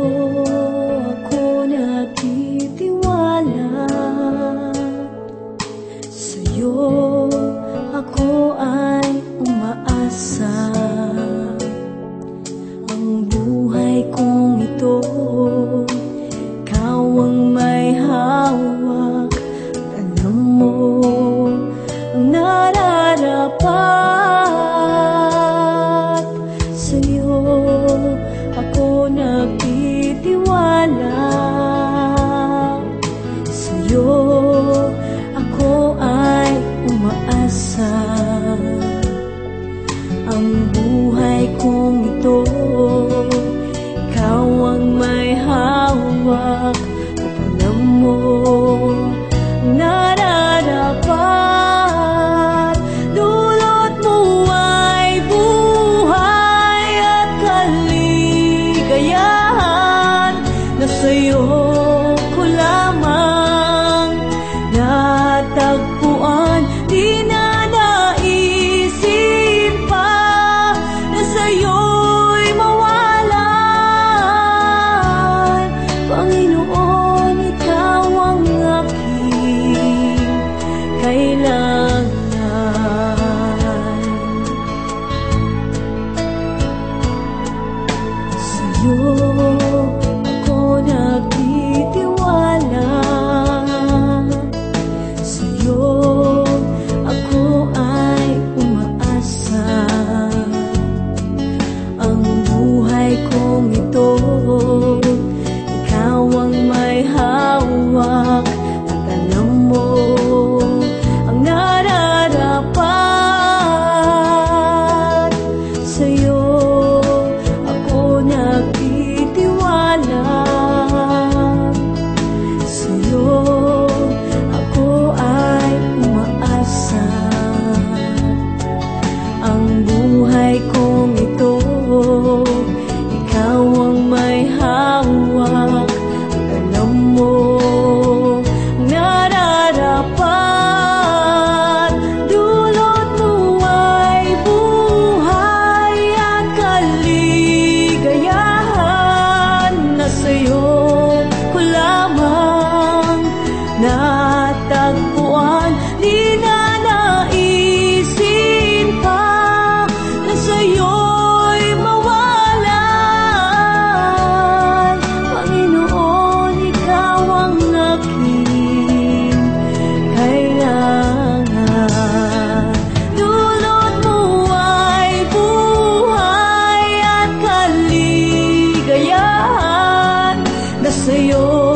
ako nagtitiwala, sa'yo ako ay umaasa. Ang buhay kong ito, ikaw ang may hawak. Alam mo ang nararapat, sa'yo ako nagtitiwala, sa'yo ako ay umaasa. Ang buhay kong ito, ikaw ang may hawak. At alam mo ang nararapat, dulot mo ay buhay at kaligayahan, na sa'yo ko lamang natagpuan. Di na naisin pa na sa'yo'y mawalan. Panginoon, ikaw ang aking kailangan. Sa'yo ako nagtitiwala, sa'yo ako ay umaasa. Ang buhay kong ito, ikaw ang may hawak. At alam mo ang nararapat, sa'yo ako nagtitiwala, sa'yo ako ay umaasa. Ang buhay kong ito, ikaw ang may hawak. At alam mo ang nararapat, dulot mo ay buhay at kaligayahan, na sa'yo ko lamang natagpuan. Di na naisin pa na sa'yo'y mawalan. Panginoon, ikaw ang aking kailangan. Dulot mo ay buhay at kaligayahan, na sa'yo